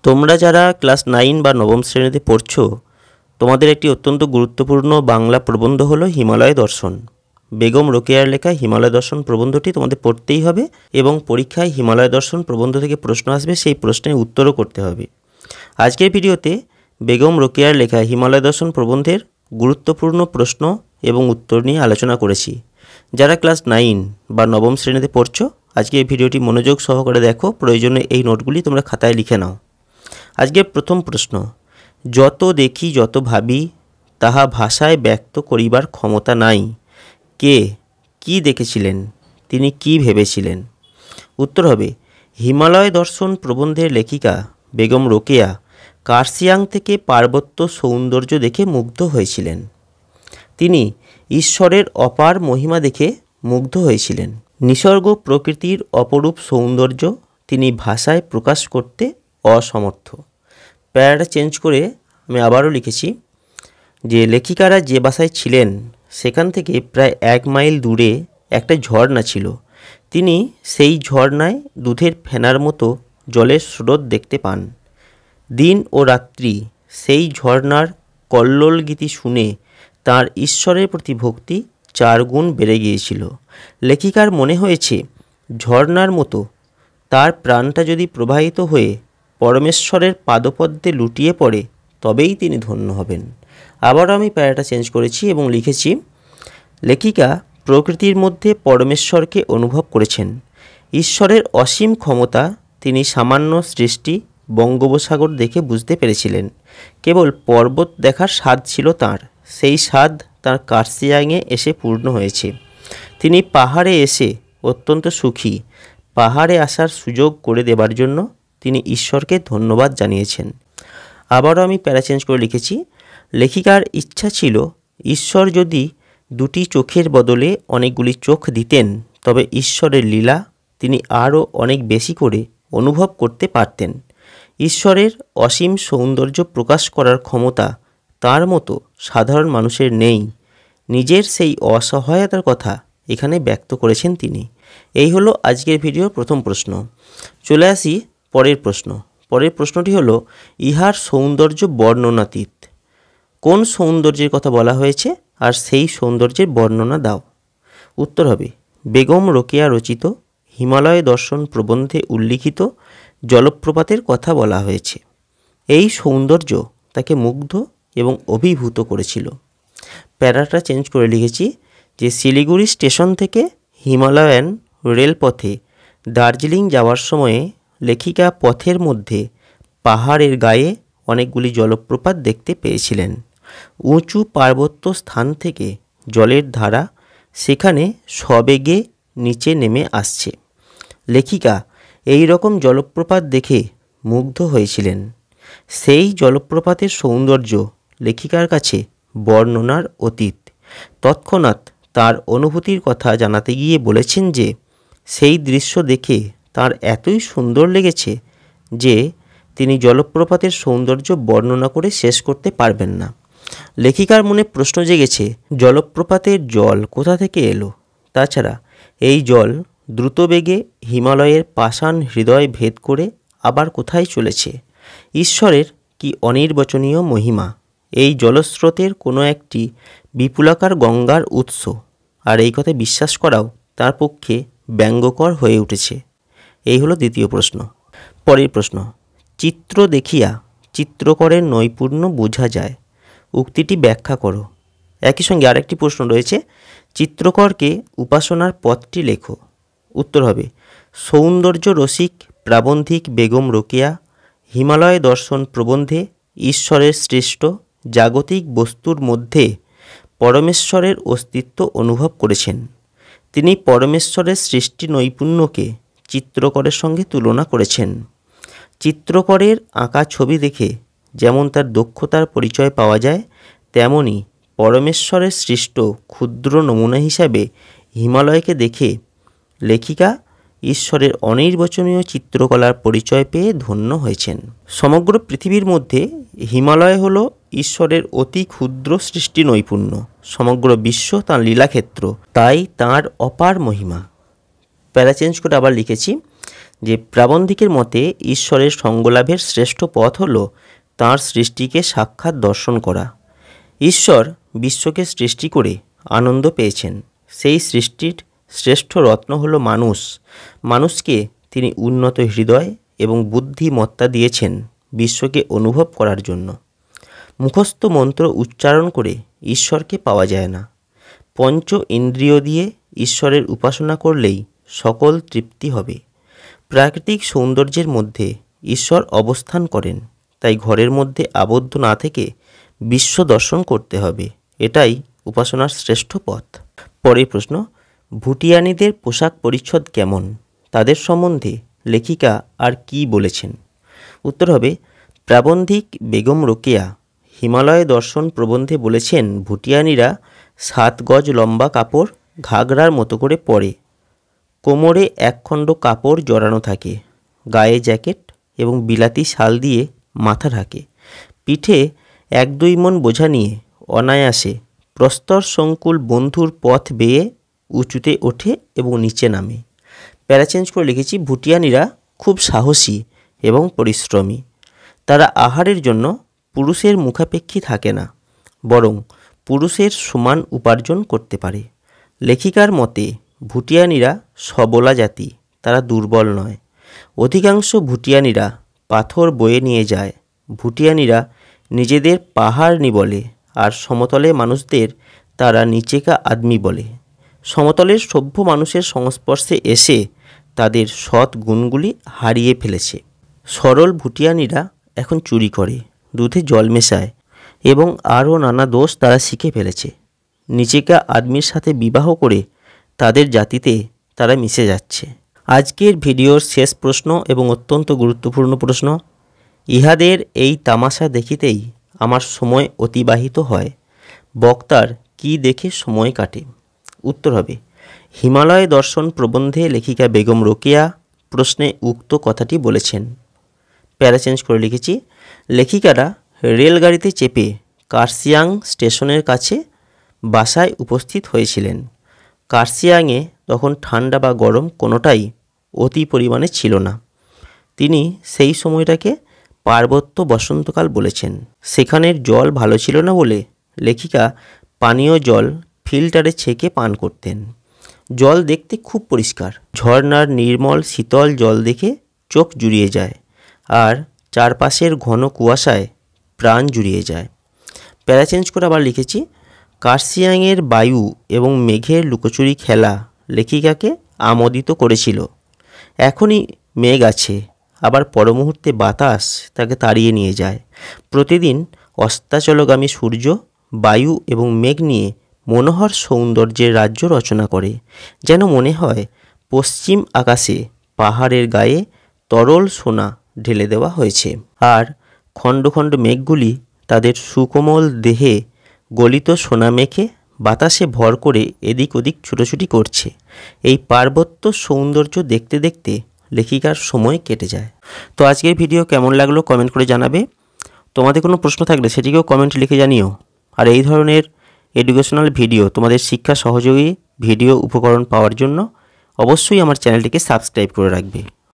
তোমরা যারা ক্লাস 9 বা নবম শ্রেণীতে পড়ছো, তোমাদের একটি অত্যন্ত গুরুত্বপূর্ণ বাংলা প্রবন্ধ হলো হিমালয় দর্শন। বেগম রোকেয়ার লেখা হিমালয় দর্শন প্রবন্ধটি তোমাদের পড়তেই হবে এবং পরীক্ষায় হিমালয় দর্শন প্রবন্ধ থেকে প্রশ্ন আসবে, সেই প্রশ্নের উত্তরও করতে হবে। আজকের ভিডিওতে বেগম রোকেয়ার লেখা হিমালয় দর্শন প্রবন্ধের গুরুত্বপূর্ণ প্রশ্ন এবং উত্তর নিয়ে আলোচনা করেছি। যারা ক্লাস 9 বা নবম শ্রেণীতে পড়ছো, আজকে এই ভিডিওটি মনোযোগ সহকারে দেখো, প্রয়োজনে এই নোটগুলি তোমরা খাতায় লিখে নাও। আজকের প্রথম প্রশ্ন, যত দেখি যত ভাবি তাহা ভাষায় ব্যক্ত করিবার ক্ষমতা নাই। কে কি দেখেছিলেন, তিনি কি ভেবেছিলেন? উত্তর হবে হিমালয় দর্শন প্রবন্ধের লেখিকা বেগম রোকেয়া কার্সিয়াং থেকে পার্বত্য সৌন্দর্য দেখে মুগ্ধ হয়েছিলেন। তিনি ঈশ্বরের অপার মহিমা দেখে মুগ্ধ হয়েছিলেন। নিসর্গ প্রকৃতির অপরূপ সৌন্দর্য তিনি ভাষায় প্রকাশ করতে অসমর্থ। প্যারাটা চেঞ্জ করে আমি আবারও লিখেছি যে লেখিকারা যে বাসায় ছিলেন সেখান থেকে প্রায় 1 মাইল দূরে একটা ঝর্ণা ছিল। তিনি সেই ঝর্ণায় দুধের ফেনার মতো জলের স্রোত দেখতে পান। দিন ও রাত্রি সেই ঝর্ণার কল্লোল গীতি শুনে তার ঈশ্বরের প্রতি ভক্তি 4 গুণ বেড়ে গিয়েছিল। লেখিকার মনে হয়েছে ঝর্ণার মতো তার প্রাণটা যদি প্রবাহিত হয়ে পরমেশ্বরের পাদপদ্মে লুটিয়ে পড়ে তবেই তিনি ধন্য হবেন। আবারও আমি প্যারাটা চেঞ্জ করেছি এবং লিখেছি, লেখিকা প্রকৃতির মধ্যে পরমেশ্বরকে অনুভব করেছেন। ঈশ্বরের অসীম ক্ষমতা তিনি সামান্য সৃষ্টি বঙ্গোপসাগর দেখে বুঝতে পেরেছিলেন। কেবল পর্বত দেখার স্বাদ ছিল তার, সেই স্বাদ তার কার্সিয়াংয়ে এসে পূর্ণ হয়েছে। তিনি পাহাড়ে এসে অত্যন্ত সুখী। পাহাড়ে আসার সুযোগ করে দেবার জন্য তিনি ঈশ্বরকে ধন্যবাদ জানিয়েছেন। আবারও আমি প্যারা চেঞ্জ করে লিখেছি, লেখিকার ইচ্ছা ছিল ঈশ্বর যদি 2টি চোখের বদলে অনেকগুলি চোখ দিতেন তবে ঈশ্বরের লীলা তিনি আরও অনেক বেশি করে অনুভব করতে পারতেন। ঈশ্বরের অসীম সৌন্দর্য প্রকাশ করার ক্ষমতা তার মতো সাধারণ মানুষের নেই। নিজের সেই অসহায়তার কথা এখানে ব্যক্ত করেছেন তিনি। এই হলো আজকের ভিডিওর প্রথম প্রশ্ন। চলে আসি পরের প্রশ্ন। পরের প্রশ্নটি হলো, ইহার সৌন্দর্য বর্ণনাতীত। কোন সৌন্দর্যের কথা বলা হয়েছে আর সেই সৌন্দর্যের বর্ণনা দাও। উত্তর হবে বেগম রোকেয়া রচিত হিমালয় দর্শন প্রবন্ধে উল্লিখিত জলপ্রপাতের কথা বলা হয়েছে। এই সৌন্দর্য তাকে মুগ্ধ এবং অভিভূত করেছিল। প্যারাটা চেঞ্জ করে লিখেছি যে শিলিগুড়ি স্টেশন থেকে হিমালয়ান রেলপথে দার্জিলিং যাওয়ার সময়ে লেখিকা পথের মধ্যে পাহাড়ের গায়ে অনেকগুলি জলপ্রপাত দেখতে পেয়েছিলেন। উঁচু পার্বত্য স্থান থেকে জলের ধারা সেখানে সবেগে নিচে নেমে আসছে। লেখিকা এই রকম জলপ্রপাত দেখে মুগ্ধ হয়েছিলেন। সেই জলপ্রপাতের সৌন্দর্য লেখিকার কাছে বর্ণনার অতীত। তৎক্ষণাৎ তার অনুভূতির কথা জানাতে গিয়ে বলেছেন যে সেই দৃশ্য দেখে তার এতই সুন্দর লেগেছে যে তিনি জলপ্রপাতের সৌন্দর্য বর্ণনা করে শেষ করতে পারবেন না। লেখিকার মনে প্রশ্ন জেগেছে, জলপ্রপাতের জল কোথা থেকে এলো? তাছাড়া এই জল দ্রুতবেগে হিমালয়ের পাষাণ হৃদয় ভেদ করে আবার কোথায় চলেছে? ঈশ্বরের কি অনির্বচনীয় মহিমা! এই জলস্রোতের কোনো একটি বিপুলাকার গঙ্গার উৎস, আর এই কথা বিশ্বাস করাও তার পক্ষে ব্যঙ্গকর হয়ে উঠেছে। এই হলো দ্বিতীয় প্রশ্ন। পরের প্রশ্ন, চিত্র দেখিয়া চিত্রকরের নৈপুণ্য বোঝা যায়। উক্তিটি ব্যাখ্যা করো। একই সঙ্গে আরেকটি প্রশ্ন রয়েছে, চিত্রকরকে উপাসনার পথটি লেখো। উত্তর হবে সৌন্দর্য রসিক প্রাবন্ধিক বেগম রোকেয়া হিমালয় দর্শন প্রবন্ধে ঈশ্বরের সৃষ্ট জাগতিক বস্তুর মধ্যে পরমেশ্বরের অস্তিত্ব অনুভব করেছেন। তিনি পরমেশ্বরের সৃষ্টি নৈপুণ্যকে চিত্রকরের সঙ্গে তুলনা করেছেন। চিত্রকরের আঁকা ছবি দেখে যেমন তার দক্ষতার পরিচয় পাওয়া যায়, তেমনি পরমেশ্বরের সৃষ্ট ক্ষুদ্র নমুনা হিসাবে হিমালয়কে দেখে লেখিকা ঈশ্বরের অনির্বচনীয় চিত্রকলার পরিচয় পেয়ে ধন্য হয়েছেন। সমগ্র পৃথিবীর মধ্যে হিমালয় হল ঈশ্বরের অতি ক্ষুদ্র সৃষ্টি নৈপুণ্য। সমগ্র বিশ্ব তাঁর লীলাক্ষেত্র, তাই তাঁর অপার মহিমা। প্যারা চেঞ্জ করে আবার লিখেছি যে প্রাবন্ধিকের মতে ঈশ্বরের সঙ্গলাভের শ্রেষ্ঠ পথ হল তাঁর সৃষ্টিকে সাক্ষাৎ দর্শন করা। ঈশ্বর বিশ্বকে সৃষ্টি করে আনন্দ পেয়েছেন। সেই সৃষ্টির শ্রেষ্ঠ রত্ন হলো মানুষ। মানুষকে তিনি উন্নত হৃদয় এবং বুদ্ধিমত্তা দিয়েছেন বিশ্বকে অনুভব করার জন্য। মুখস্থ মন্ত্র উচ্চারণ করে ঈশ্বরকে পাওয়া যায় না। পঞ্চ ইন্দ্রিয় দিয়ে ঈশ্বরের উপাসনা করলেই সকল তৃপ্তি হবে। প্রাকৃতিক সৌন্দর্যের মধ্যে ঈশ্বর অবস্থান করেন, তাই ঘরের মধ্যে আবদ্ধ না থেকে বিশ্ব দর্শন করতে হবে। এটাই উপাসনার শ্রেষ্ঠ পথ। পরের প্রশ্ন, ভুটিয়ানিদের পোশাক পরিচ্ছদ কেমন? তাদের সম্বন্ধে লেখিকা আর কি বলেছেন? উত্তর হবে, প্রাবন্ধিক বেগম রোকেয়া হিমালয় দর্শন প্রবন্ধে বলেছেন ভুটিয়ানিরা 7 গজ লম্বা কাপড় ঘাগরার মতো করে পরে। কোমরে একখণ্ড কাপড় জড়ানো থাকে, গায়ে জ্যাকেট এবং বিলাতি শাল দিয়ে মাথা ঢাকে। পিঠে 1-2 মণ বোঝা নিয়ে অনায়াসে প্রস্তর সংকুল বন্ধুর পথ বেয়ে উঁচুতে ওঠে এবং নিচে নামে। প্যারা চেঞ্জ করে লিখেছি, ভুটিয়ানিরা খুব সাহসী এবং পরিশ্রমী। তারা আহারের জন্য পুরুষের মুখাপেক্ষী থাকে না, বরং পুরুষের সমান উপার্জন করতে পারে। লেখিকার মতে ভুটিয়ানিরা সবলা জাতি, তারা দুর্বল নয়। অধিকাংশ ভুটিয়ানিরা পাথর বয়ে নিয়ে যায়। ভুটিয়ানিরা নিজেদের পাহাড়নি বলে, আর সমতলে মানুষদের তারা নিচেকা আদমি বলে। সমতলের সভ্য মানুষের সংস্পর্শে এসে তাদের সৎ গুণগুলি হারিয়ে ফেলেছে। সরল ভুটিয়ানিরা এখন চুরি করে, দুধে জল মেশায় এবং আরও নানা দোষ তারা শিখে ফেলেছে। নিচেকা আদমির সাথে বিবাহ করে তাদের জাতিতে তারা মিশে যাচ্ছে। আজকের ভিডিওর শেষ প্রশ্ন এবং অত্যন্ত গুরুত্বপূর্ণ প্রশ্ন, ইহাদের এই তামাশা দেখিতেই আমার সময় অতিবাহিত হয়, বক্তার কি দেখে সময় কাটে? উত্তর হবে, হিমালয় দর্শন প্রবন্ধে লেখিকা বেগম রোকেয়া প্রশ্নে উক্ত কথাটি বলেছেন। প্যারা চেঞ্জ করে লিখেছি, লেখিকারা রেলগাড়িতে চেপে কার্শিয়াং স্টেশনের কাছে বাসায় উপস্থিত হয়েছিলেন। কার্শিয়াংয়ে তখন ঠান্ডা বা গরম কোনোটাই অতি পরিমাণে ছিল না। তিনি সেই সময়টাকে পার্বত্য বসন্তকাল বলেছেন। সেখানের জল ভালো ছিল না বলে লেখিকা পানীয় জল ফিল্টারে ছেঁকে পান করতেন। জল দেখতে খুব পরিষ্কার। ঝর্ণার নির্মল শীতল জল দেখে চোখ জুড়িয়ে যায়, আর চারপাশের ঘন কুয়াশায় প্রাণ জুড়িয়ে যায়। প্যারা চেঞ্জ করে আবার লিখেছি, কার্শিয়াংয়ের বায়ু এবং মেঘের লুকোচুরি খেলা লেখিকাকে আমোদিত করেছিল। এখনই মেঘ আছে, আবার পরমুহূর্তে বাতাস তাকে তাড়িয়ে নিয়ে যায়। প্রতিদিন অস্তাচলগামী সূর্য বায়ু এবং মেঘ নিয়ে মনোহর সৌন্দর্যের রাজ্য রচনা করে। যেন মনে হয় পশ্চিম আকাশে পাহাড়ের গায়ে তরল সোনা ঢেলে দেওয়া হয়েছে, আর খণ্ড খণ্ড মেঘগুলি তাদের সুকোমল দেহে গলিত সোনা মেখে বাতাসে ভর করে এদিক ওদিক ছুটোছুটি করছে। এই পার্বত্য সৌন্দর্য দেখতে দেখতে লেখিকার সময় কেটে যায়। তো আজকের ভিডিও কেমন লাগলো কমেন্ট করে জানাবে। তোমাদের কোনো প্রশ্ন থাকলে সেটিকেও কমেন্টে লিখে জানিও। আর এই ধরনের এডুকেশনাল ভিডিও, তোমাদের শিক্ষা সহযোগী ভিডিও উপকরণ পাওয়ার জন্য অবশ্যই আমার চ্যানেলটিকে সাবস্ক্রাইব করে রাখবে।